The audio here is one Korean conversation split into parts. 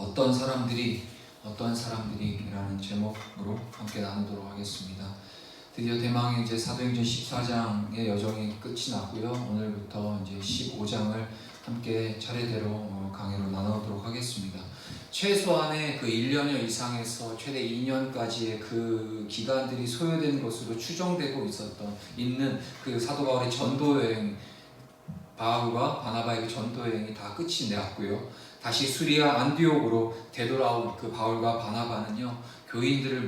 어떤 사람들이라는 제목으로 함께 나누도록 하겠습니다. 드디어 대망의 이제 사도행전 14장의 여정이 끝이 났고요. 오늘부터 이제 15장을 함께 차례대로 강의로 나누도록 하겠습니다. 최소한의 그 1년여 이상에서 최대 2년까지의 그 기간들이 소요된 것으로 추정되고 있는 그 사도 바울의 전도 여행, 바울과 바나바의 전도 여행이 다 끝이 났고요. 다시 수리아 안디옥으로 되돌아온 그 바울과 바나바는요, 교인들을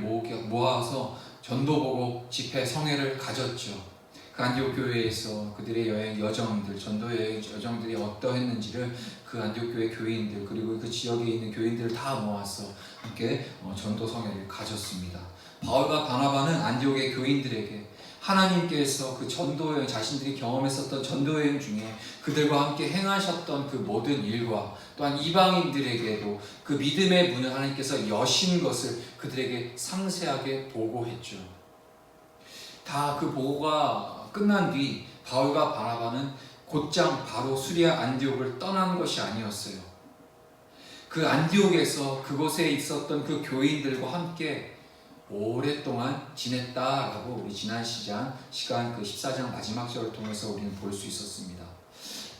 모아서 전도보고 집회 성회를 가졌죠. 그 안디옥 교회에서 그들의 전도 여행 여정들이 어떠했는지를 그 안디옥 교회 교인들 그리고 그 지역에 있는 교인들을 다 모아서 함께 전도 성회를 가졌습니다. 바울과 바나바는 안디옥의 교인들에게 하나님께서 그 전도여행, 자신들이 경험했었던 전도여행 중에 그들과 함께 행하셨던 그 모든 일과 또한 이방인들에게도 그 믿음의 문을 하나님께서 여신 것을 그들에게 상세하게 보고했죠. 다 그 보고가 끝난 뒤 바울과 바나바는 곧장 바로 수리아 안디옥을 떠난 것이 아니었어요. 그 안디옥에서 그곳에 있었던 그 교인들과 함께 오랫동안 지냈다라고 우리 지난 시간 그 14장 마지막 절을 통해서 우리는 볼 수 있었습니다.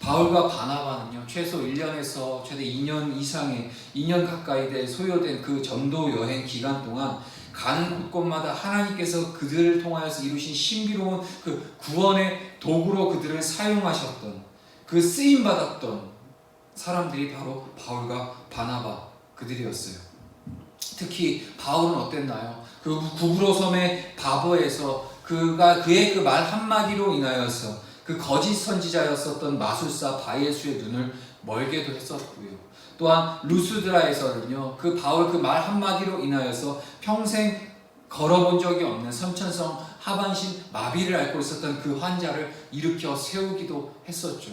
바울과 바나바는요, 최소 1년에서 최대 2년 이상의 2년 가까이 소요된 그 전도 여행 기간 동안 가는 곳곳마다 하나님께서 그들을 통하여서 이루신 신비로운 그 구원의 도구로 그들을 사용하셨던, 그 쓰임받았던 사람들이 바로 바울과 바나바 그들이었어요. 특히 바울은 어땠나요? 그 구브로 섬의 바보에서 그의 그 말 한마디로 인하여서 그 거짓 선지자였었던 마술사 바예수의 눈을 멀게도 했었고요. 또한 루스드라에서는요, 그 바울 그 말 한마디로 인하여서 평생 걸어본 적이 없는 선천성 하반신 마비를 앓고 있었던 그 환자를 일으켜 세우기도 했었죠.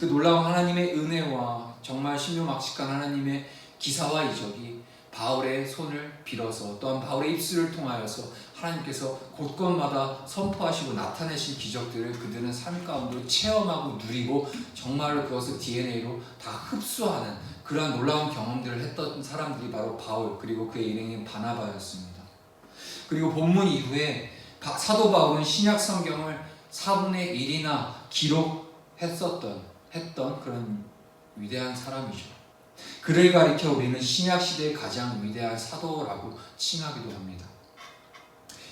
그 놀라운 하나님의 은혜와 정말 신묘막측한 하나님의 기사와 이적이 바울의 손을 빌어서 또한 바울의 입술을 통하여서 하나님께서 곳곳마다 선포하시고 나타내신 기적들을 그들은 삶 가운데 체험하고 누리고 정말로 그것을 DNA로 다 흡수하는 그러한 놀라운 경험들을 했던 사람들이 바로 바울 그리고 그의 일행인 바나바였습니다. 그리고 본문 이후에 사도 바울은 신약 성경을 4분의 1이나 기록했던 그런 위대한 사람이죠. 그를 가리켜 우리는 신약시대의 가장 위대한 사도라고 칭하기도 합니다.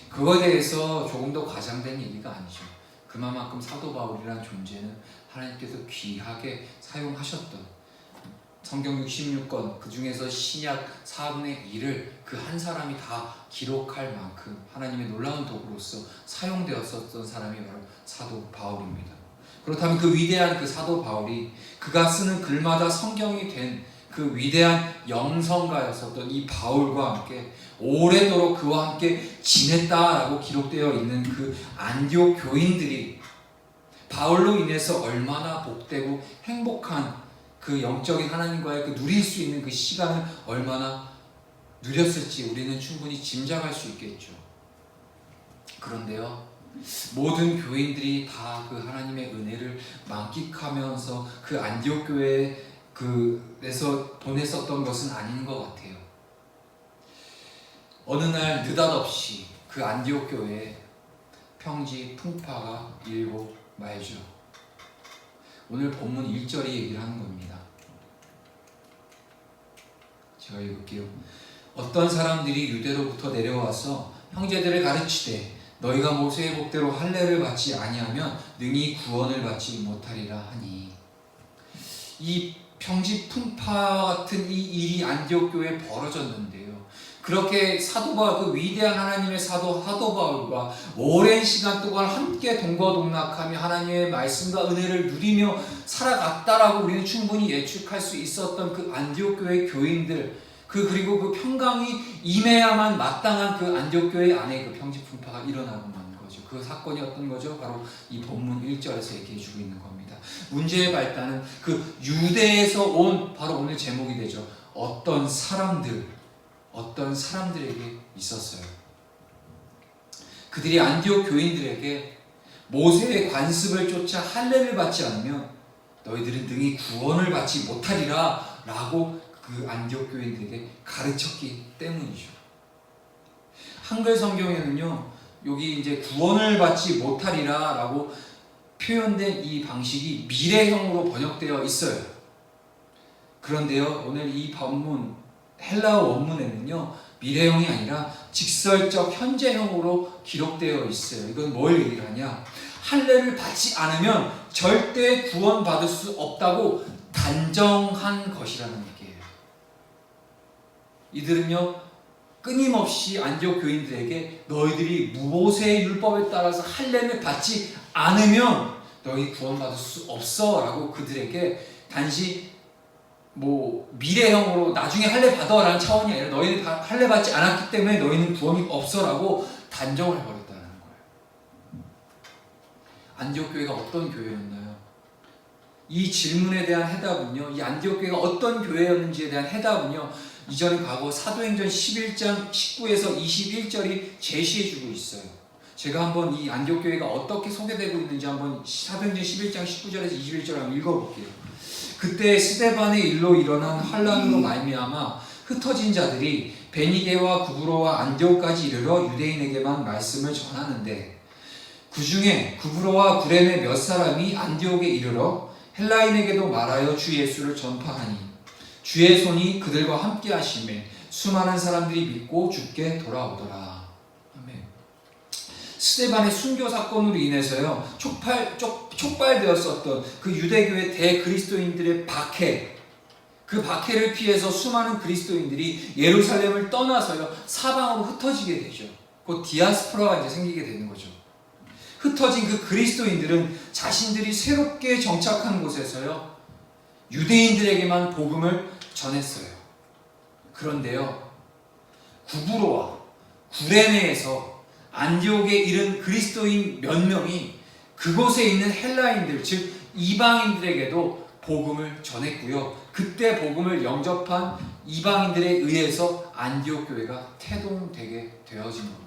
그거에 대해서 조금 더 과장된 얘기가 아니죠. 그만큼 사도 바울이라는 존재는 하나님께서 귀하게 사용하셨던 성경 66권 그 중에서 신약 4분의 1을 그 한 사람이 다 기록할 만큼 하나님의 놀라운 도구로서 사용되었었던 사람이 바로 사도 바울입니다. 그렇다면 그 위대한 그 사도 바울이 그가 쓰는 글마다 성경이 된 그 위대한 영성가였었던 이 바울과 함께 오래도록 그와 함께 지냈다라고 기록되어 있는 그 안디옥 교인들이 바울로 인해서 얼마나 복되고 행복한 그 영적인 하나님과의 그 누릴 수 있는 그 시간을 얼마나 누렸을지 우리는 충분히 짐작할 수 있겠죠. 그런데요, 모든 교인들이 다 그 하나님의 은혜를 만끽하면서 그 안디옥 교회에 그에서 보냈었던 것은 아닌 것 같아요. 어느 날 느닷없이 그 안디옥 교회에 평지 풍파가 일고 말죠. 오늘 본문 1절이 얘기를 하는 겁니다. 제가 읽을게요. 어떤 사람들이 유대로부터 내려와서 형제들을 가르치되 너희가 모세의 법대로 할례를 받지 아니하면 능히 구원을 받지 못하리라 하니. 이 평지 풍파와 같은 이 일이 안디옥 교회에 벌어졌는데요. 그렇게 사도 바울, 그 위대한 하나님의 사도 바울과 오랜 시간 동안 함께 동거동락하며 하나님의 말씀과 은혜를 누리며 살아갔다라고 우리는 충분히 예측할 수 있었던 그 안디옥 교회 교인들, 그리고 그 평강이 임해야만 마땅한 그 안디옥 교회 안에 그 평지 풍파가 일어나고 만 거죠. 그 사건이 어떤 거죠? 바로 이 본문 1절에서 얘기해주고 있는 겁니다. 문제의 발단은 그 유대에서 온 바로 오늘 제목이 되죠. 어떤 사람들에게 있었어요. 그들이 안디옥 교인들에게 모세의 관습을 쫓아 할례를 받지 않으면 너희들은 능히 구원을 받지 못하리라 라고 그 안디옥 교인들에게 가르쳤기 때문이죠. 한글 성경에는요, 여기 이제 구원을 받지 못하리라 라고 표현된 이 방식이 미래형으로 번역되어 있어요. 그런데요, 오늘 이 본문 헬라어 원문에는요, 미래형이 아니라 직설적 현재형으로 기록되어 있어요. 이건 뭘 얘기를 하냐? 할례를 받지 않으면 절대 구원받을 수 없다고 단정한 것이라는 얘기예요. 이들은요, 끊임없이 안디옥 교인들에게 너희들이 모세의 율법에 따라서 할례를 받지 않으면 너희 구원받을 수 없어 라고 그들에게 단지 미래형으로 나중에 할례 받아라는 차원이 아니라 너희는 할례 받지 않았기 때문에 너희는 구원이 없어라고 단정을 해버렸다는 거예요. 안디옥 교회가 어떤 교회였나요? 이 질문에 대한 해답은요, 이 안디옥 교회가 어떤 교회였는지에 대한 해답은요, 이전의 과거 사도행전 11장 19에서 21절이 제시해주고 있어요. 제가 한번 이 안디옥 교회가 어떻게 소개되고 있는지 한번 사도행전 11장 19절에서 21절 한번 읽어볼게요. 그때 스데반의 일로 일어난 환란으로 말미암아 흩어진 자들이 베니게와 구브로와 안디옥까지 이르러 유대인에게만 말씀을 전하는데, 그 중에 구브로와 구레네 몇 사람이 안디옥에 이르러 헬라인에게도 말하여 주 예수를 전파하니 주의 손이 그들과 함께 하심에 수많은 사람들이 믿고 주께 돌아오더라. 아멘. 스데반의 순교 사건으로 인해서요, 촉발되었었던 그 유대교의 대그리스도인들의 박해, 그 박해를 피해서 수많은 그리스도인들이 예루살렘을 떠나서요, 사방으로 흩어지게 되죠. 곧 디아스포라가 이제 생기게 되는 거죠. 흩어진 그 그리스도인들은 자신들이 새롭게 정착한 곳에서요, 유대인들에게만 복음을 전했어요. 그런데요, 구브로와 구레네에서 안디옥에 이른 그리스도인 몇 명이 그곳에 있는 헬라인들, 즉 이방인들에게도 복음을 전했고요. 그때 복음을 영접한 이방인들에 의해서 안디옥 교회가 태동되게 되어진 겁니다.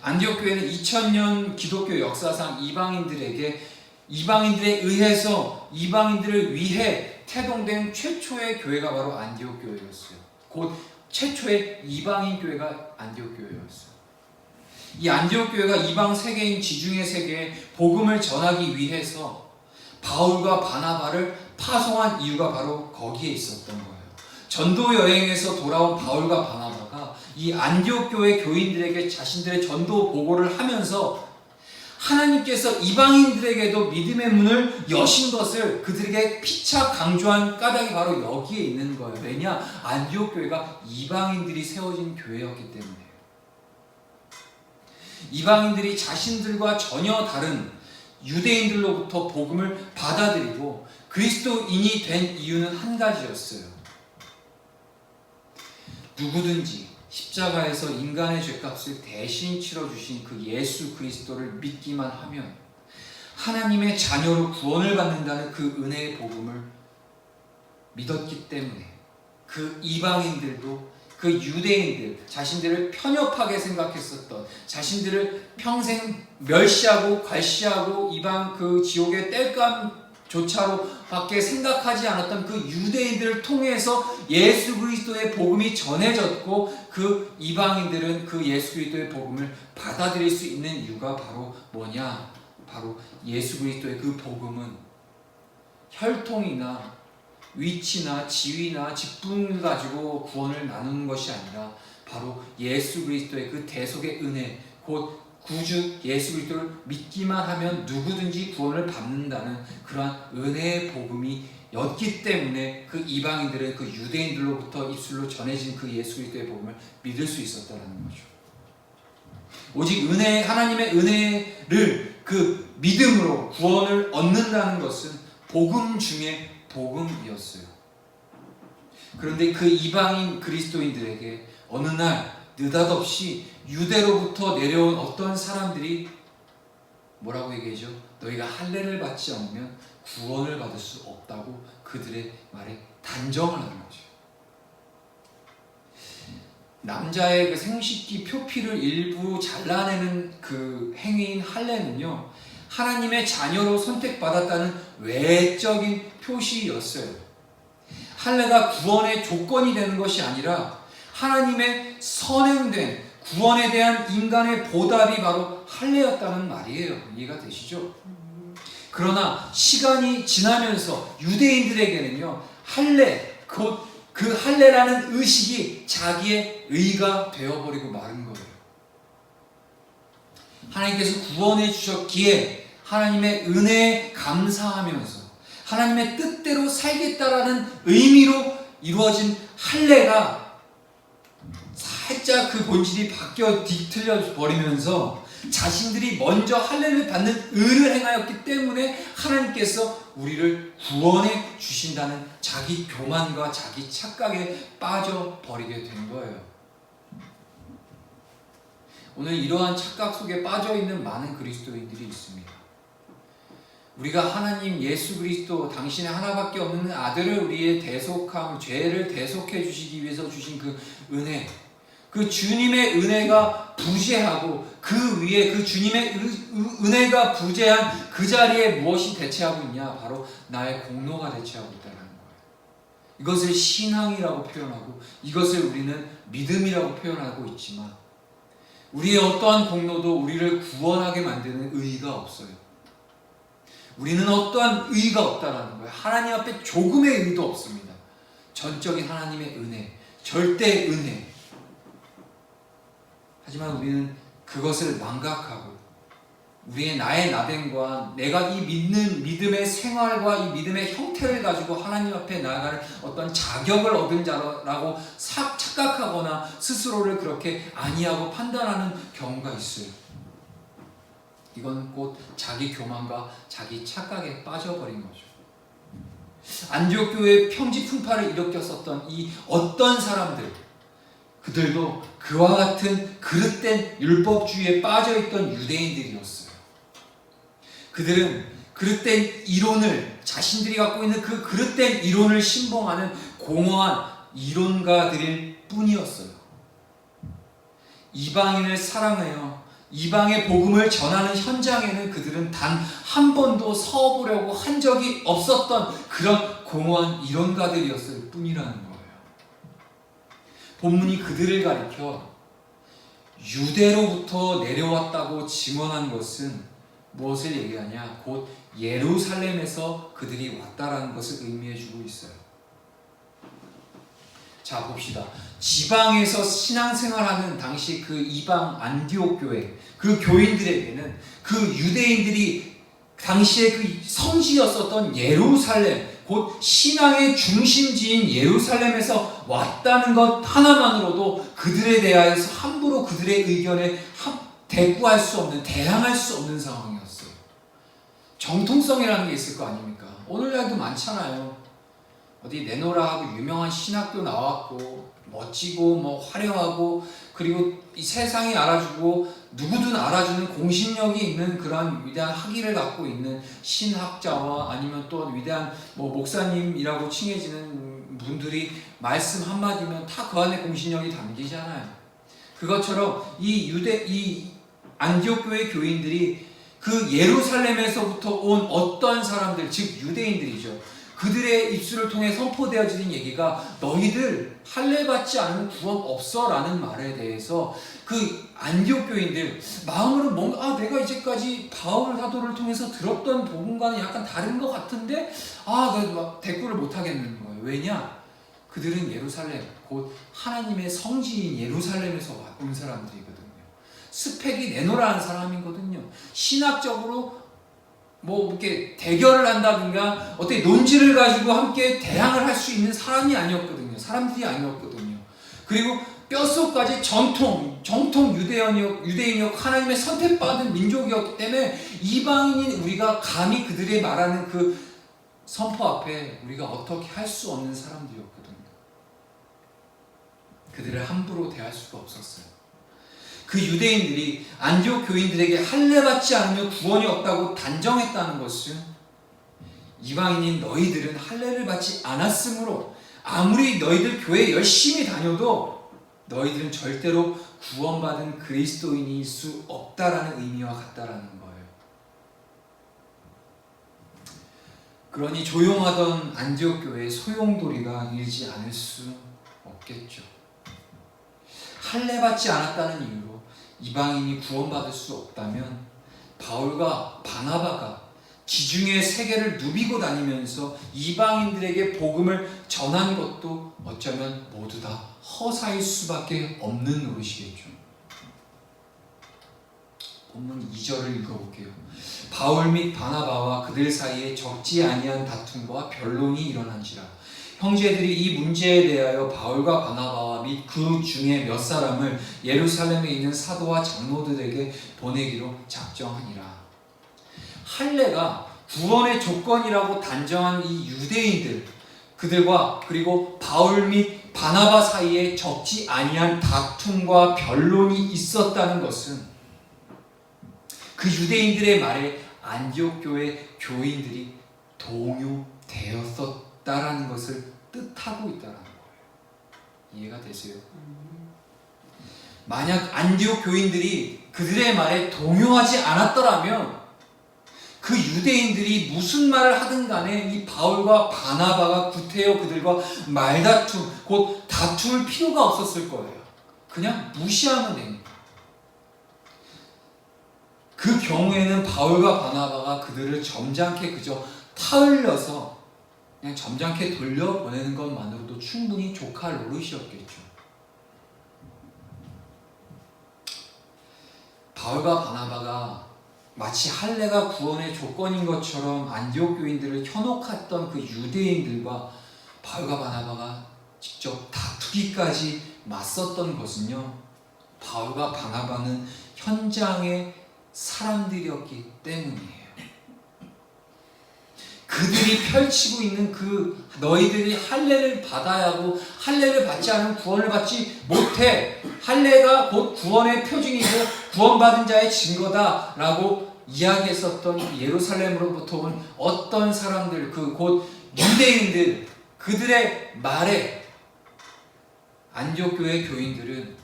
안디옥 교회는 2000년 기독교 역사상 이방인들에 의해서 이방인들을 위해 태동된 최초의 교회가 바로 안디옥 교회였어요. 곧 최초의 이방인 교회가 안디옥 교회였어요. 이 안디옥 교회가 이방 세계인 지중해 세계에 복음을 전하기 위해서 바울과 바나바를 파송한 이유가 바로 거기에 있었던 거예요. 전도 여행에서 돌아온 바울과 바나바가 이 안디옥 교회 교인들에게 자신들의 전도 보고를 하면서 하나님께서 이방인들에게도 믿음의 문을 여신 것을 그들에게 피차 강조한 까닭이 바로 여기에 있는 거예요. 왜냐? 안디옥 교회가 이방인들이 세워진 교회였기 때문에. 이방인들이 자신들과 전혀 다른 유대인들로부터 복음을 받아들이고 그리스도인이 된 이유는 한 가지였어요. 누구든지 십자가에서 인간의 죄값을 대신 치러주신 그 예수 그리스도를 믿기만 하면 하나님의 자녀로 구원을 받는다는 그 은혜의 복음을 믿었기 때문에 그 이방인들도 그 유대인들, 자신들을 편협하게 생각했었던, 자신들을 평생 멸시하고 괄시하고 이방 그 지옥의 땔감조차로 밖에 생각하지 않았던 그 유대인들을 통해서 예수 그리스도의 복음이 전해졌고, 그 이방인들은 그 예수 그리스도의 복음을 받아들일 수 있는 이유가 바로 뭐냐? 바로 예수 그리스도의 그 복음은 혈통이나 위치나 지위나 직분을 가지고 구원을 나누는 것이 아니라 바로 예수 그리스도의 그 대속의 은혜, 곧 구주 예수 그리스도를 믿기만 하면 누구든지 구원을 받는다는 그러한 은혜의 복음이 였기 때문에 그 이방인들은 그 유대인들로부터 입술로 전해진 그 예수 그리스도의 복음을 믿을 수 있었다는 거죠. 오직 은혜, 하나님의 은혜를 그 믿음으로 구원을 얻는다는 것은 복음 중에 복음이었어요. 그런데 그 이방인 그리스도인들에게 어느 날 느닷없이 유대로부터 내려온 어떤 사람들이 뭐라고 얘기하죠? 너희가 할례를 받지 않으면 구원을 받을 수 없다고 그들의 말에 단정을 하는 거죠. 남자의 그 생식기 표피를 일부 잘라내는 그 행위인 할례는요, 하나님의 자녀로 선택받았다는 외적인 표시였어요. 할례가 구원의 조건이 되는 것이 아니라 하나님의 선행된 구원에 대한 인간의 보답이 바로 할례였다는 말이에요. 이해가 되시죠? 그러나 시간이 지나면서 유대인들에게는요, 할례, 곧 그 할례라는 의식이 자기의 의가 되어버리고 마른 거예요. 하나님께서 구원해 주셨기에 하나님의 은혜에 감사하면서 하나님의 뜻대로 살겠다라는 의미로 이루어진 할례가 살짝 그 본질이 바뀌어 뒤틀려 버리면서 자신들이 먼저 할례를 받는 의를 행하였기 때문에 하나님께서 우리를 구원해 주신다는 자기 교만과 자기 착각에 빠져버리게 된 거예요. 오늘 이러한 착각 속에 빠져있는 많은 그리스도인들이 있습니다. 우리가 하나님 예수 그리스도 당신의 하나밖에 없는 아들을 우리의 대속함, 죄를 대속해 주시기 위해서 주신 그 은혜, 그 주님의 은혜가 부재하고 그 위에 그 주님의 은혜가 부재한 그 자리에 무엇이 대체하고 있냐? 바로 나의 공로가 대체하고 있다는 거예요. 이것을 신앙이라고 표현하고 이것을 우리는 믿음이라고 표현하고 있지만 우리의 어떠한 공로도 우리를 구원하게 만드는 의의가 없어요. 우리는 어떠한 의의가 없다는 거예요. 하나님 앞에 조금의 의의도 없습니다. 전적인 하나님의 은혜, 절대 은혜. 하지만 우리는 그것을 망각하고 우리의 나의 나됨과 내가 이 믿는 믿음의 생활과 이 믿음의 형태를 가지고 하나님 앞에 나아갈 어떤 자격을 얻은 자라고 착각하거나 스스로를 그렇게 아니하고 판단하는 경우가 있어요. 이건 곧 자기 교만과 자기 착각에 빠져버린 거죠. 안디옥 교회의 평지풍파를 일으켰었던 이 어떤 사람들, 그들도 그와 같은 그릇된 율법주의에 빠져있던 유대인들이었어요. 그들은 그릇된 이론을, 자신들이 갖고 있는 그 그릇된 이론을 신봉하는 공허한 이론가들일 뿐이었어요. 이방인을 사랑하여 이방의 복음을 전하는 현장에는 그들은 단 한 번도 서보려고 한 적이 없었던 그런 공허한 이론가들이었을 뿐이라는 거예요. 본문이 그들을 가리켜 유대로부터 내려왔다고 증언한 것은 무엇을 얘기하냐? 곧 예루살렘에서 그들이 왔다라는 것을 의미해주고 있어요. 자, 봅시다. 지방에서 신앙생활하는 당시 그 이방 안디옥 교회, 그 교인들에게는 그 유대인들이 당시에 그 성지였었던 예루살렘, 곧 신앙의 중심지인 예루살렘에서 왔다는 것 하나만으로도 그들에 대하여서 함부로 그들의 의견에 대꾸할 수 없는, 대항할 수 없는 상황이었어요. 정통성이라는 게 있을 거 아닙니까? 오늘날도 많잖아요. 어디 내노라 하고 유명한 신학교 나왔고 멋지고 뭐 화려하고 그리고 이 세상이 알아주고 누구든 알아주는 공신력이 있는 그런 위대한 학위를 갖고 있는 신학자와 아니면 또 위대한 뭐 목사님이라고 칭해지는 분들이 말씀 한마디면 다 그 안에 공신력이 담기잖아요. 그것처럼 이 안디옥 교회 교인들이 그 예루살렘에서부터 온 어떤 사람들, 즉 유대인들이죠. 그들의 입술을 통해 선포되어지는 얘기가 너희들 할례 받지 않으면 구원 없어 라는 말에 대해서 그 안디옥 교인들 마음으로 뭔가 내가 이제까지 바울 사도를 통해서 들었던 복음과는 약간 다른 것 같은데 막 대꾸를 못 하겠는 거예요. 왜냐? 그들은 예루살렘, 곧 하나님의 성지인 예루살렘에서 온 사람들이거든요. 스펙이 내노라는 사람이거든요. 신학적으로 뭐 이렇게 대결을 한다든가 어떻게 논지를 가지고 함께 대항을 할 수 있는 사람이 아니었거든요. 사람들이 아니었거든요. 그리고 뼛속까지 정통 유대인이었고 하나님의 선택받은 민족이었기 때문에 이방인인 우리가 감히 그들의 말하는 그 선포 앞에 우리가 어떻게 할 수 없는 사람들이었거든요. 그들을 함부로 대할 수가 없었어요. 그 유대인들이 안디옥 교인들에게 할례 받지 않으면 구원이 없다고 단정했다는 것은 이방인인 너희들은 할례를 받지 않았으므로 아무리 너희들 교회 열심히 다녀도 너희들은 절대로 구원받은 그리스도인일 수 없다라는 의미와 같다라는 거예요. 그러니 조용하던 안디옥 교회의 소용돌이가 일지 않을 수 없겠죠. 할례받지 않았다는 이유로 이방인이 구원받을 수 없다면 바울과 바나바가 지중해 세계를 누비고 다니면서 이방인들에게 복음을 전한 것도 어쩌면 모두 다 허사일 수밖에 없는 노릇이겠죠. 본문 2절을 읽어볼게요. 바울 및 바나바와 그들 사이에 적지 아니한 다툼과 변론이 일어난지라. 형제들이 이 문제에 대하여 바울과 바나바와 및 그 중에 몇 사람을 예루살렘에 있는 사도와 장로들에게 보내기로 작정하니라. 할례가 구원의 조건이라고 단정한 이 유대인들, 그들과 그리고 바울 및 바나바 사이에 적지 아니한 다툼과 변론이 있었다는 것은 그 유대인들의 말에 안디옥 교회 교인들이 동요되었었다라는 것을 뜻하고 있다는 거예요. 이해가 되세요? 만약 안디옥 교인들이 그들의 말에 동요하지 않았더라면 그 유대인들이 무슨 말을 하든 간에 이 바울과 바나바가 구태여 그들과 말다툼, 곧 다툴 필요가 없었을 거예요. 그냥 무시하면 됩니다. 그 경우에는 바울과 바나바가 그들을 점잖게 그저 타흘려서 그냥 점잖게 돌려보내는 것만으로도 충분히 족할 노릇이었겠죠. 바울과 바나바가 마치 할례가 구원의 조건인 것처럼 안디옥 교인들을 현혹했던 그 유대인들과 바울과 바나바가 직접 다투기까지 맞섰던 것은요, 바울과 바나바는 현장의 사람들이었기 때문이에요. 그들이 펼치고 있는 그 너희들이 할례를 받아야 하고 할례를 받지 않으면 구원을 받지 못해, 할례가 곧 구원의 표징이고 구원받은 자의 증거다라고 이야기했었던 예루살렘으로부터 온 어떤 사람들, 그 곧 유대인들, 그들의 말에 안디옥 교회 교인들은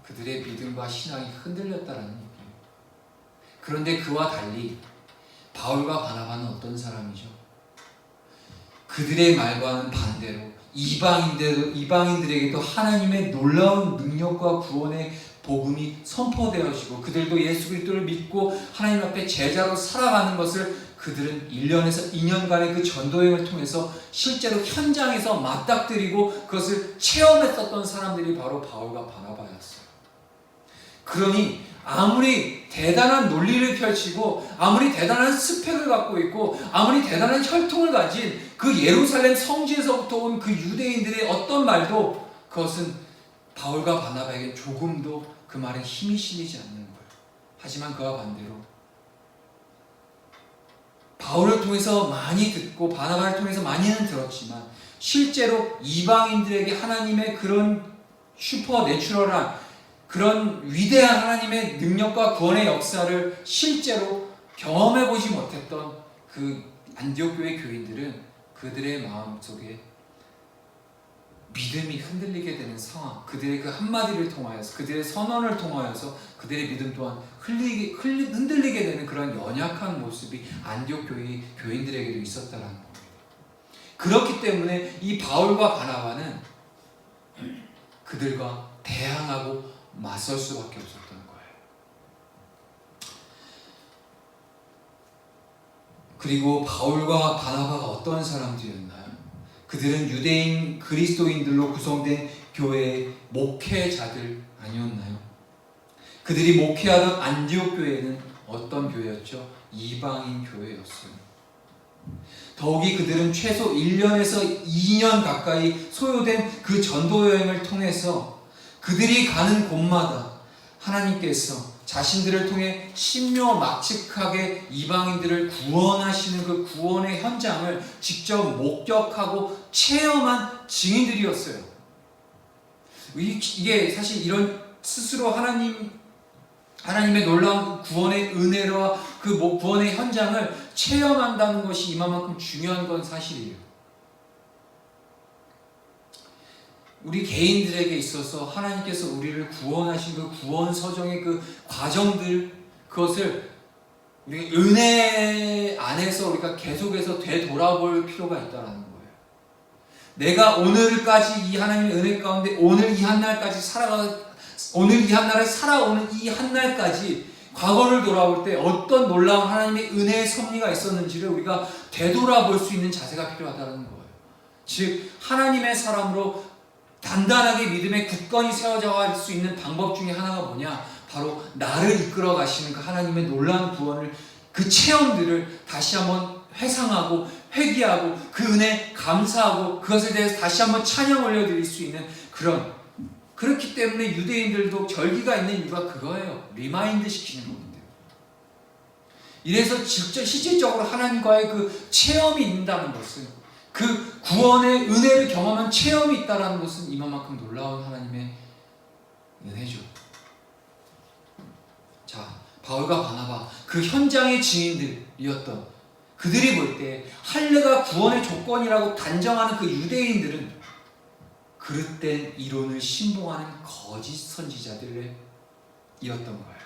그들의 믿음과 신앙이 흔들렸다는 얘기예요. 그런데 그와 달리 바울과 바나바는 어떤 사람이죠? 그들의 말과는 반대로 이방인들에게도 하나님의 놀라운 능력과 구원의 복음이 선포되어지고 그들도 예수 그리스도를 믿고 하나님 앞에 제자로 살아가는 것을 그들은 1년에서 2년간의 그 전도여행을 통해서 실제로 현장에서 맞닥뜨리고 그것을 체험했었던 사람들이 바로 바울과 바나바였어요. 그러니 아무리 대단한 논리를 펼치고 아무리 대단한 스펙을 갖고 있고 아무리 대단한 혈통을 가진 그 예루살렘 성지에서부터 온 그 유대인들의 어떤 말도 그것은 바울과 바나바에게 조금도 그 말에 힘이 실리지 않는 거예요. 하지만 그와 반대로 바울을 통해서 많이 듣고 바나바를 통해서 많이는 들었지만 실제로 이방인들에게 하나님의 그런 슈퍼내추럴한 그런 위대한 하나님의 능력과 구원의 역사를 실제로 경험해보지 못했던 그 안디옥 교회 교인들은 그들의 마음속에 믿음이 흔들리게 되는 상황, 그들의 그 한마디를 통하여서, 그들의 선언을 통하여서 그들의 믿음 또한 흔들리게 되는 그런 연약한 모습이 안디옥 교인들에게도 있었다는 겁니다. 그렇기 때문에 이 바울과 바나바는 그들과 대항하고 맞설 수밖에 없었던 거예요. 그리고 바울과 바나바가 어떤 사람들이었나요? 그들은 유대인 그리스도인들로 구성된 교회의 목회자들 아니었나요? 그들이 목회하던 안디옥 교회는 어떤 교회였죠? 이방인 교회였어요. 더욱이 그들은 최소 1년에서 2년 가까이 소요된 그 전도 여행을 통해서 그들이 가는 곳마다 하나님께서 자신들을 통해 신묘막측하게 이방인들을 구원하시는 그 구원의 현장을 직접 목격하고 체험한 증인들이었어요. 이게 사실 이런 스스로 하나님의 놀라운 구원의 은혜와 그 구원의 현장을 체험한다는 것이 이만큼 중요한 건 사실이에요. 우리 개인들에게 있어서 하나님께서 우리를 구원하신 그 구원 서정의 그 과정들, 그것을 우리 은혜 안에서 우리가 계속해서 되돌아볼 필요가 있다는 거예요. 내가 오늘까지 이 하나님의 은혜 가운데 오늘 이 한날까지 오늘 이 한날을 살아오는 이 한날까지 과거를 돌아볼 때 어떤 놀라운 하나님의 은혜의 섭리가 있었는지를 우리가 되돌아볼 수 있는 자세가 필요하다는 거예요. 즉 하나님의 사람으로 단단하게 믿음의 굳건히 세워져 갈 수 있는 방법 중에 하나가 뭐냐? 바로 나를 이끌어 가시는 그 하나님의 놀라운 구원을, 그 체험들을 다시 한번 회상하고 회귀하고 그 은혜 감사하고 그것에 대해서 다시 한번 찬양 올려드릴 수 있는 그렇기 때문에 유대인들도 절기가 있는 이유가 그거예요. 리마인드 시키는 겁니다. 이래서 직접 실질적으로 하나님과의 그 체험이 있다는 것은, 그 구원의 은혜를 경험한 체험이 있다는 것은 이만큼 놀라운 하나님의 은혜죠. 자, 바울과 바나바 그 현장의 증인들이었던 그들이 볼 때 할례가 구원의 조건이라고 단정하는 그 유대인들은 그릇된 이론을 신봉하는 거짓 선지자들이었던 거예요.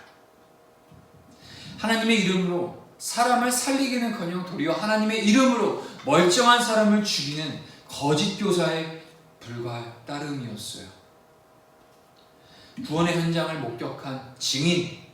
하나님의 이름으로 사람을 살리기는커녕 도리어 하나님의 이름으로 멀쩡한 사람을 죽이는 거짓 교사에 불과할 따름이었어요. 구원의 현장을 목격한 증인,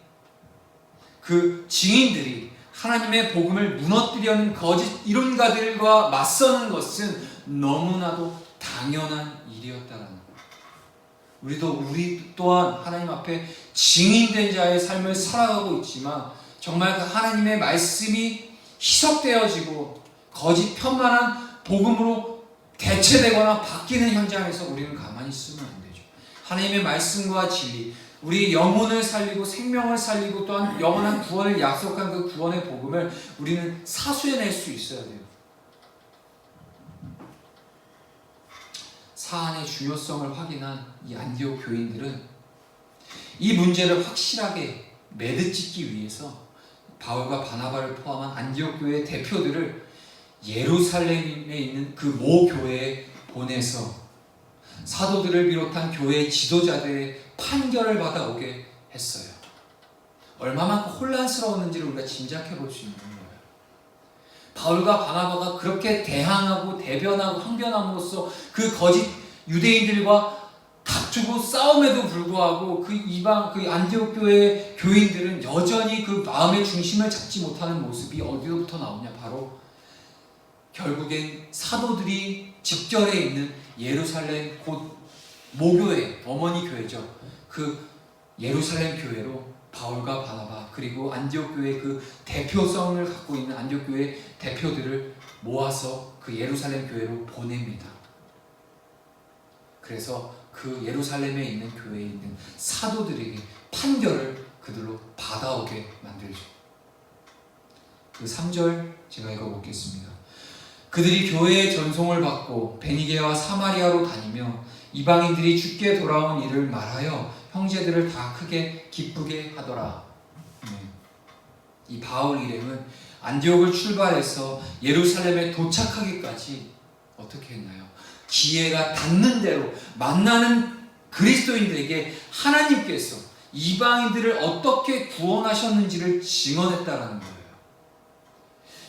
그 증인들이 하나님의 복음을 무너뜨리려는 거짓 이론가들과 맞서는 것은 너무나도 당연한 일이었다는 거예요. 우리 또한 하나님 앞에 증인된 자의 삶을 살아가고 있지만 정말 그 하나님의 말씀이 희석되어지고 거짓 편만한 복음으로 대체되거나 바뀌는 현장에서 우리는 가만히 있으면 안 되죠. 하나님의 말씀과 진리, 우리 영혼을 살리고 생명을 살리고 또한 영원한 구원을 약속한 그 구원의 복음을 우리는 사수해낼 수 있어야 돼요. 사안의 중요성을 확인한 이 안디옥 교인들은 이 문제를 확실하게 매듭짓기 위해서 바울과 바나바를 포함한 안디옥 교회의 대표들을 예루살렘에 있는 그 모 교회에 보내서 사도들을 비롯한 교회의 지도자들의 판결을 받아오게 했어요. 얼마만큼 혼란스러웠는지를 우리가 짐작해 볼 수 있는 거예요. 바울과 바나바가 그렇게 대항하고 대변하고 항변함으로써 그 거짓 유대인들과 다투고 싸움에도 불구하고 그 안디옥 교회의 교인들은 여전히 그 마음의 중심을 잡지 못하는 모습이 어디로부터 나오냐? 바로 결국엔 사도들이 직결해 있는 예루살렘 곧 모교회, 어머니 교회죠. 그 예루살렘 교회로 바울과 바나바 그리고 안디옥 교회의 그 대표성을 갖고 있는 안디옥 교회 대표들을 모아서 그 예루살렘 교회로 보냅니다. 그래서 그 예루살렘에 있는 교회에 있는 사도들에게 판결을 그들로 받아오게 만들죠. 그 3절 제가 읽어보겠습니다. 그들이 교회의 전송을 받고 베니게와 사마리아로 다니며 이방인들이 주께 돌아온 일을 말하여 형제들을 다 크게 기쁘게 하더라. 이 바울 일행은 안디옥을 출발해서 예루살렘에 도착하기까지 어떻게 했나요? 기회가 닿는 대로 만나는 그리스도인들에게 하나님께서 이방인들을 어떻게 구원하셨는지를 증언했다라는 거예요.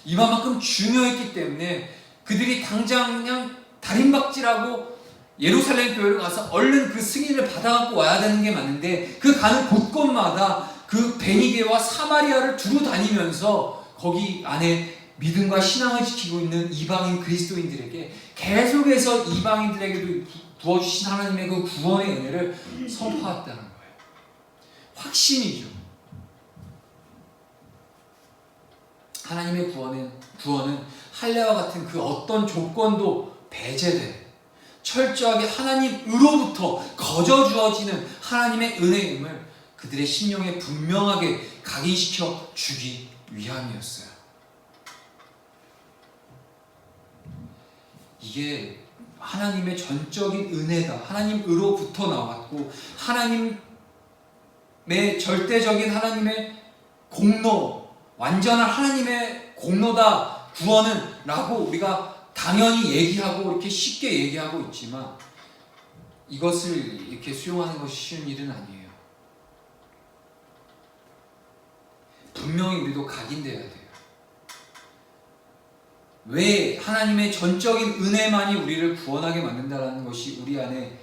이만큼 중요했기 때문에 그들이 당장 그냥 다림박질하고 예루살렘 교회로 가서 얼른 그 승인을 받아갖고 와야 되는 게 맞는데 그 가는 곳곳마다 그 베니게와 사마리아를 두루 다니면서 거기 안에 믿음과 신앙을 지키고 있는 이방인 그리스도인들에게 계속해서 이방인들에게도 부어주신 하나님의 그 구원의 은혜를 선포했다는 거예요. 확신이죠. 하나님의 구원은 할례와 같은 그 어떤 조건도 배제돼 철저하게 하나님으로부터 거저 주어지는 하나님의 은혜임을 그들의 심령에 분명하게 각인시켜 주기 위함이었어요. 이게 하나님의 전적인 은혜다. 하나님으로부터 나왔고 하나님의 절대적인 하나님의 공로, 완전한 하나님의 공로다. 구원은 라고 우리가 당연히 얘기하고 이렇게 쉽게 얘기하고 있지만 이것을 이렇게 수용하는 것이 쉬운 일은 아니에요. 분명히 우리도 각인되어야 돼요. 왜 하나님의 전적인 은혜만이 우리를 구원하게 만든다는 것이 우리 안에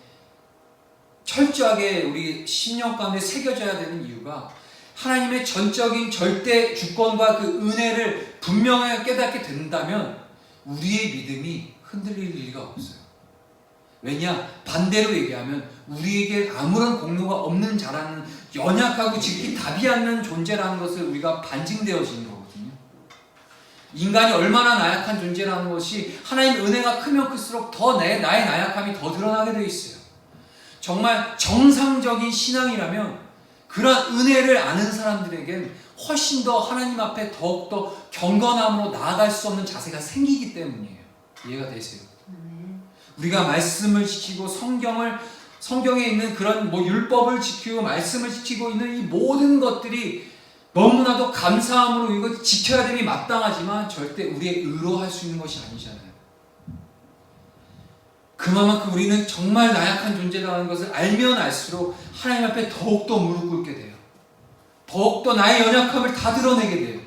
철저하게 우리 심령 가운데 새겨져야 되는 이유가, 하나님의 전적인 절대 주권과 그 은혜를 분명하게 깨닫게 된다면 우리의 믿음이 흔들릴 리가 없어요. 왜냐? 반대로 얘기하면 우리에게 아무런 공로가 없는 자라는, 연약하고 지극히 답이 않는 존재라는 것을 우리가 반증되어지는 거거든요. 인간이 얼마나 나약한 존재라는 것이 하나님의 은혜가 크면 클수록 더 나의 나약함이 더 드러나게 되어 있어요. 정말 정상적인 신앙이라면 그런 은혜를 아는 사람들에겐 훨씬 더 하나님 앞에 더욱더 경건함으로 나아갈 수 없는 자세가 생기기 때문이에요. 이해가 되세요? 우리가 말씀을 지키고 성경에 있는 그런 율법을 지키고 말씀을 지키고 있는 이 모든 것들이 너무나도 감사함으로 이거 지켜야 됨이 마땅하지만 절대 우리의 의로 할 수 있는 것이 아니잖아요. 그만큼 우리는 정말 나약한 존재라는 것을 알면 알수록 하나님 앞에 더욱더 무릎 꿇게 돼요. 더욱더 나의 연약함을 다 드러내게 돼요.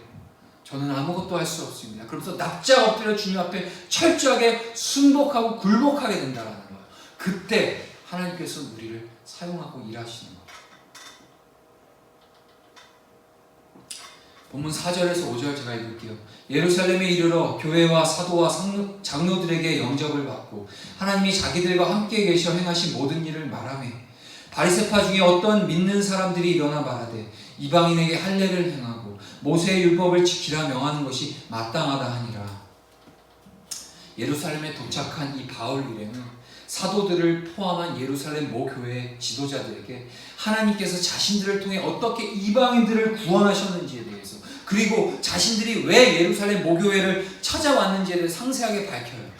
저는 아무것도 할 수 없습니다. 그러면서 납작 엎드려 주님 앞에 철저하게 순복하고 굴복하게 된다는 거예요. 그때 하나님께서 우리를 사용하고 일하시는 거예요. 본문 4절에서 5절 제가 읽을게요. 예루살렘에 이르러 교회와 사도와 장로들에게 영접을 받고 하나님이 자기들과 함께 계셔 행하신 모든 일을 말하며, 바리새파 중에 어떤 믿는 사람들이 일어나 말하되 이방인에게 할례를 행하고 모세의 율법을 지키라 명하는 것이 마땅하다 하니라. 예루살렘에 도착한 이 바울 일행은 사도들을 포함한 예루살렘 모교회 지도자들에게 하나님께서 자신들을 통해 어떻게 이방인들을 구원하셨는지에 대해서, 그리고 자신들이 왜 예루살렘 모교회를 찾아왔는지에 대해 상세하게 밝혀요.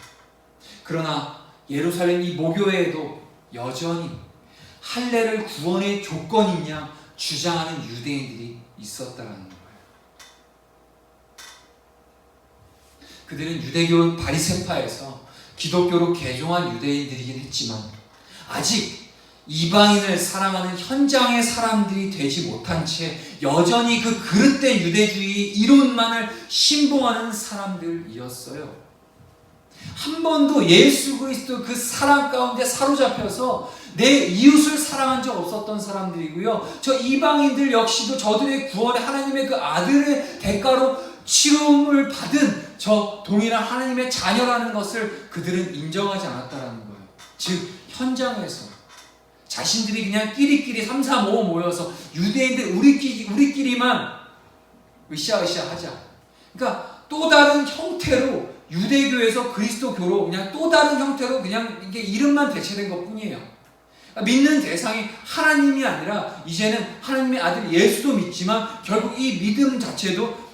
그러나 예루살렘 이 모교회에도 여전히 할례를 구원의 조건이냐 주장하는 유대인들이 있었다는 거예요. 그들은 유대교 바리새파에서 기독교로 개종한 유대인들이긴 했지만 아직 이방인을 사랑하는 현장의 사람들이 되지 못한 채 여전히 그 그릇된 유대주의 이론만을 신봉하는 사람들이었어요. 한 번도 예수 그리스도 그 사랑 가운데 사로잡혀서 내 이웃을 사랑한 적 없었던 사람들이고요. 저 이방인들 역시도 저들의 구원에 하나님의 그 아들의 대가로 치료를 받은 저 동일한 하나님의 자녀라는 것을 그들은 인정하지 않았다는 거예요. 즉 현장에서 자신들이 그냥 끼리끼리 3, 4, 5 모여서 유대인들 우리끼리만 으쌰으쌰 하자. 그러니까 또 다른 형태로 유대교에서 그리스도교로 그냥 또 다른 형태로 그냥 이게 이름만 대체된 것 뿐이에요. 그러니까 믿는 대상이 하나님이 아니라 이제는 하나님의 아들 예수도 믿지만 결국 이 믿음 자체도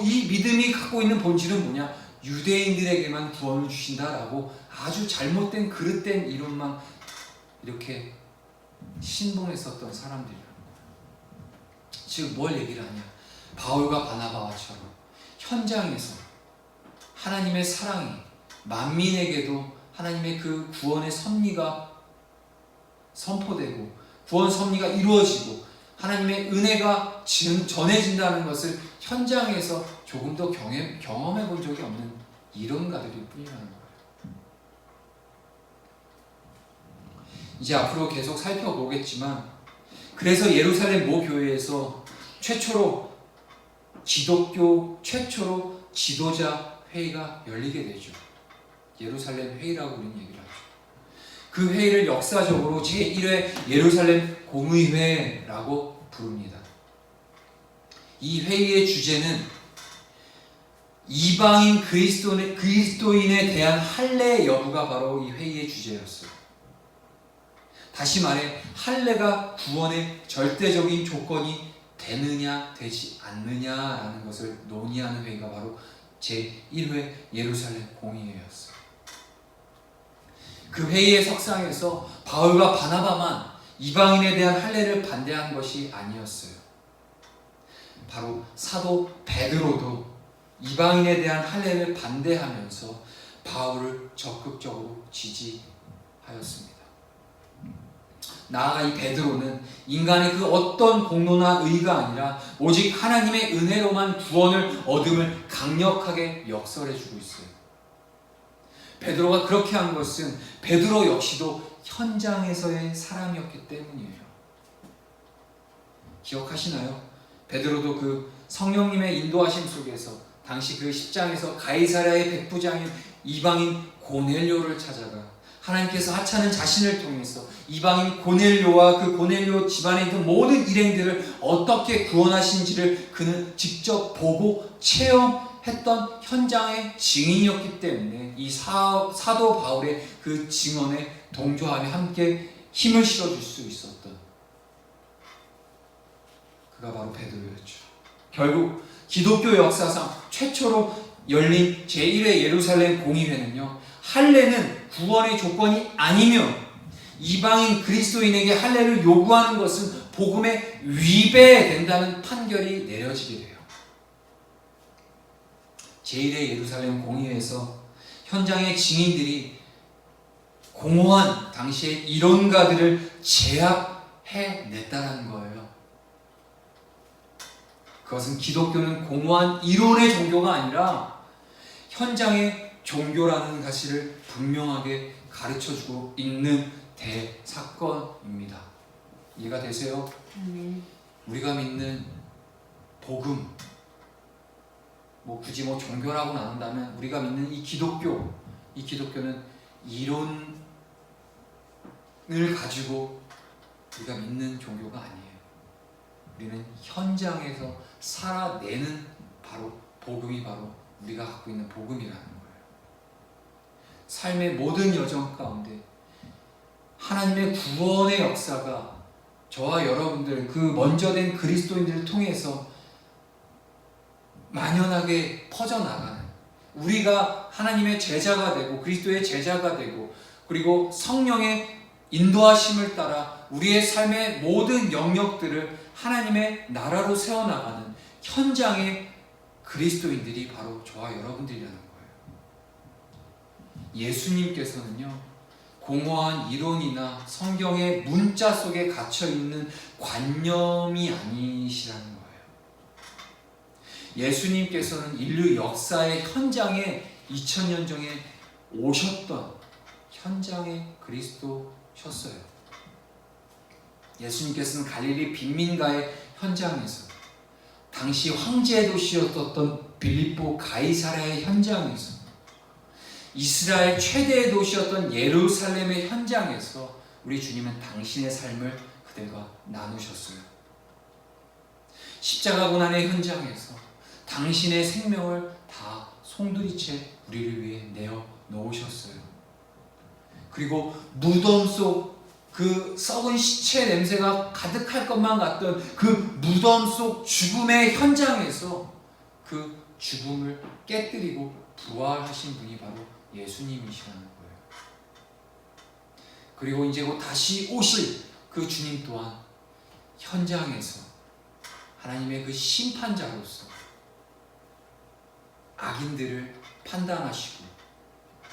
이 믿음이 갖고 있는 본질은 뭐냐? 유대인들에게만 구원을 주신다라고 아주 잘못된 그릇된 이론만 이렇게 신봉했었던 사람들이라는 거예요. 즉 뭘 얘기를 하냐? 바울과 바나바와처럼 현장에서 하나님의 사랑이 만민에게도 하나님의 그 구원의 섭리가 선포되고 구원 섭리가 이루어지고 하나님의 은혜가 전해진다는 것을 현장에서 조금 더 경험해 본 적이 없는 이론가들일 뿐이라는 거예요. 이제 앞으로 계속 살펴보겠지만, 그래서 예루살렘 모교회에서 기독교 최초로 지도자 회의가 열리게 되죠. 예루살렘 회의라고 우리는 얘기를 하죠. 그 회의를 역사적으로 제1회 예루살렘 공의회라고 부릅니다. 이 회의의 주제는 이방인 그리스도인에 대한 할례 여부가 바로 이 회의의 주제였어요. 다시 말해 할례가 구원의 절대적인 조건이 되느냐 되지 않느냐라는 것을 논의하는 회의가 바로 제1회 예루살렘 공의회였어요. 그 회의의 석상에서 바울과 바나바만 이방인에 대한 할례를 반대한 것이 아니었어요. 바로 사도 베드로도 이방인에 대한 할례를 반대하면서 바울을 적극적으로 지지하였습니다. 나아가 이 베드로는 인간의 그 어떤 공로나 의가 아니라 오직 하나님의 은혜로만 구원을 얻음을 강력하게 역설해주고 있어요. 베드로가 그렇게 한 것은 베드로 역시도 현장에서의 사람이었기 때문이에요. 기억하시나요? 베드로도 그 성령님의 인도하심 속에서 당시 그 10장에서 가이사랴의 백부장인 이방인 고넬료를 찾아가 하나님께서 하찮은 자신을 통해서 이방인 고넬료와 그 고넬료 집안에 있는 모든 일행들을 어떻게 구원하신지를 그는 직접 보고 체험했던 현장의 증인이었기 때문에 이 사도 바울의 그 증언에 동조하며 함께 힘을 실어줄 수 있었던 그가 바로 베드로였죠. 결국 기독교 역사상 최초로 열린 제1회 예루살렘 공의회는요, 할례는 구원의 조건이 아니며 이방인 그리스도인에게 할례를 요구하는 것은 복음에 위배된다는 판결이 내려지게 돼요. 제1회 예루살렘 공의회에서 현장의 증인들이 공허한 당시의 이론가들을 제압해냈다는 거예요. 그것은 기독교는 공허한 이론의 종교가 아니라 현장의 종교라는 사실을 분명하게 가르쳐주고 있는 대사건입니다. 이해가 되세요? 우리가 믿는 복음, 굳이 종교라고 나눈다면 우리가 믿는 이 기독교는 이론을 가지고 우리가 믿는 종교가 아니에요. 우리는 현장에서 살아내는 복음이 바로 우리가 갖고 있는 복음이라는 거예요. 삶의 모든 여정 가운데 하나님의 구원의 역사가 저와 여러분들 그 먼저 된 그리스도인들을 통해서 만연하게 퍼져나가는, 우리가 하나님의 제자가 되고 그리스도의 제자가 되고 그리고 성령의 인도하심을 따라 우리의 삶의 모든 영역들을 하나님의 나라로 세워나가는 현장의 그리스도인들이 바로 저와 여러분들이라는 거예요. 예수님께서는요, 공허한 이론이나 성경의 문자 속에 갇혀있는 관념이 아니시라는 거예요. 예수님께서는 인류 역사의 현장에 2000년 전에 오셨던 현장의 그리스도셨어요. 예수님께서는 갈릴리 빈민가의 현장에서, 당시 황제의 도시였던 빌립보 가이사랴의 현장에서, 이스라엘 최대의 도시였던 예루살렘의 현장에서 우리 주님은 당신의 삶을 그들과 나누셨어요. 십자가 고난의 현장에서 당신의 생명을 다 송두리째 우리를 위해 내어 놓으셨어요. 그리고 무덤 속 그 썩은 시체 냄새가 가득할 것만 같던 그 무덤 속 죽음의 현장에서 그 죽음을 깨뜨리고 부활하신 분이 바로 예수님이시라는 거예요. 그리고 이제 곧 다시 오실 그 주님 또한 현장에서 하나님의 그 심판자로서 악인들을 판단하시고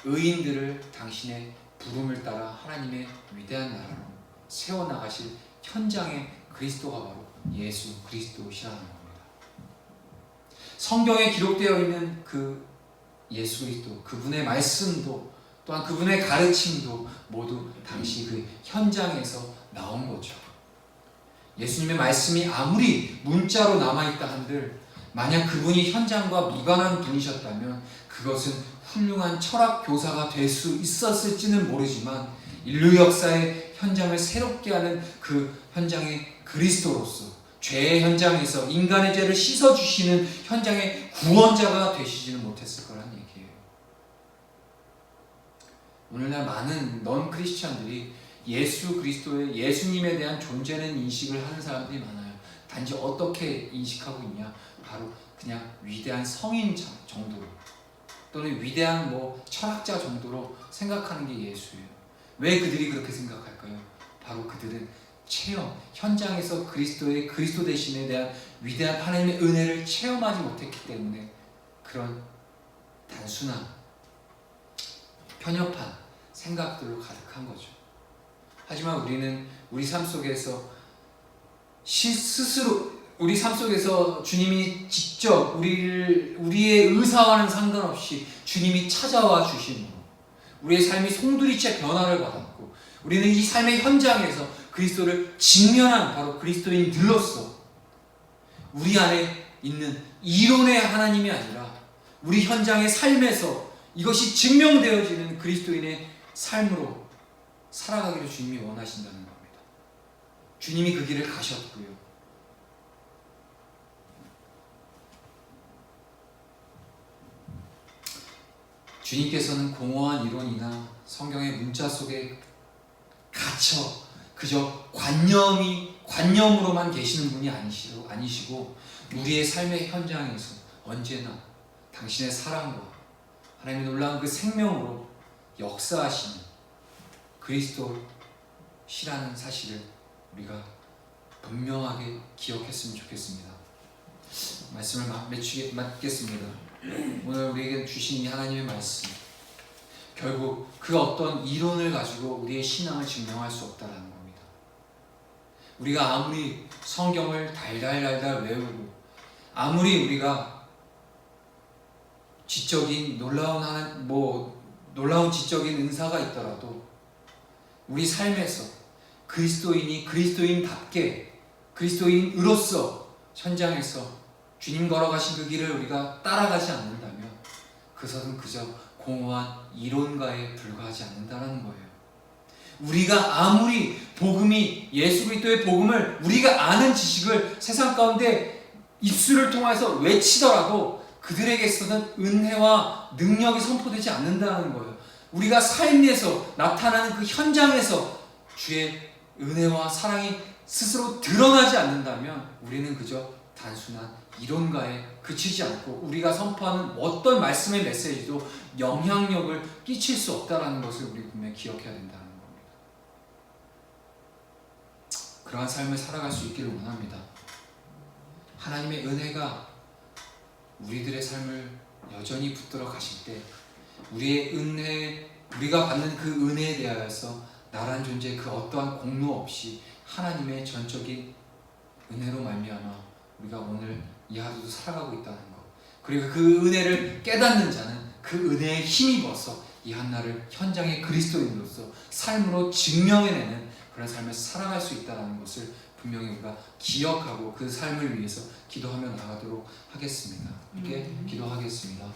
의인들을 당신의 부름을 따라 하나님의 위대한 나라로 세워나가실 현장의 그리스도가 바로 예수 그리스도시라는 겁니다. 성경에 기록되어 있는 그 예수 그리스도, 그분의 말씀도 또한 그분의 가르침도 모두 당시 그 현장에서 나온 거죠. 예수님의 말씀이 아무리 문자로 남아있다 한들 만약 그분이 현장과 무관한 분이셨다면 그것은 훌륭한 철학 교사가 될 수 있었을지는 모르지만 인류 역사의 현장을 새롭게 하는 그 현장의 그리스도로서 죄의 현장에서 인간의 죄를 씻어주시는 현장의 구원자가 되시지는 못했을 거란 얘기예요. 오늘날 많은 넌 크리스찬들이 예수 그리스도의 예수님에 대한 존재는 인식을 하는 사람들이 많아요. 단지 어떻게 인식하고 있냐? 바로 그냥 위대한 성인 정도로 또는 위대한 철학자 정도로 생각하는 게 예수예요. 왜 그들이 그렇게 생각할까요? 바로 그들은 체험, 현장에서 그리스도 되심에 대한 위대한 하나님의 은혜를 체험하지 못했기 때문에 그런 단순한 편협한 생각들로 가득한 거죠. 하지만 우리는 우리 삶 속에서 스스로 우리 삶 속에서 주님이 직접 우리의 의사와는 상관없이 주님이 찾아와 주심으로 우리의 삶이 송두리째 변화를 받았고 우리는 이 삶의 현장에서 그리스도를 직면한 바로 그리스도인들로서 우리 안에 있는 이론의 하나님이 아니라 우리 현장의 삶에서 이것이 증명되어지는 그리스도인의 삶으로 살아가기를 주님이 원하신다는 겁니다. 주님이 그 길을 가셨고요. 주님께서는 공허한 이론이나 성경의 문자 속에 갇혀 그저 관념으로만 계시는 분이 아니시고 우리의 삶의 현장에서 언제나 당신의 사랑과 하나님의 놀라운 그 생명으로 역사하시는 그리스도시라는 사실을 우리가 분명하게 기억했으면 좋겠습니다. 말씀을 맺겠습니다. 오늘 우리에게 주신 이 하나님의 말씀, 결국 그 어떤 이론을 가지고 우리의 신앙을 증명할 수 없다는 겁니다. 우리가 아무리 성경을 달달달달 외우고 아무리 우리가 지적인 놀라운 지적인 은사가 있더라도 우리 삶에서 그리스도인이 그리스도인답게 그리스도인으로서 현장에서 주님 걸어가신 그 길을 우리가 따라가지 않는다면 그것은 그저 공허한 이론가에 불과하지 않는다는 거예요. 우리가 아무리 예수 그리스도의 복음을 우리가 아는 지식을 세상 가운데 입술을 통해서 외치더라도 그들에게서는 은혜와 능력이 선포되지 않는다는 거예요. 우리가 삶에서 나타나는 그 현장에서 주의 은혜와 사랑이 스스로 드러나지 않는다면 우리는 그저 단순한 이론가에 그치지 않고 우리가 선포하는 어떤 말씀의 메시지도 영향력을 끼칠 수 없다는 것을 우리 분명히 기억해야 된다는 겁니다. 그러한 삶을 살아갈 수 있기를 원합니다. 하나님의 은혜가 우리들의 삶을 여전히 붙들어 가실 때 우리가 받는 그 은혜에 대하여서 나란 존재 그 어떠한 공로 없이 하나님의 전적인 은혜로 말미암아 우리가 오늘 이 하루도 살아가고 있다는 것, 그리고 그 은혜를 깨닫는 자는 그 은혜에 힘입어서 이 한날을 현장의 그리스도인으로서 삶으로 증명해내는 그런 삶을 살아갈 수 있다는 것을 분명히 우리가 기억하고 그 삶을 위해서 기도하며 나가도록 하겠습니다. 함께 기도하겠습니다.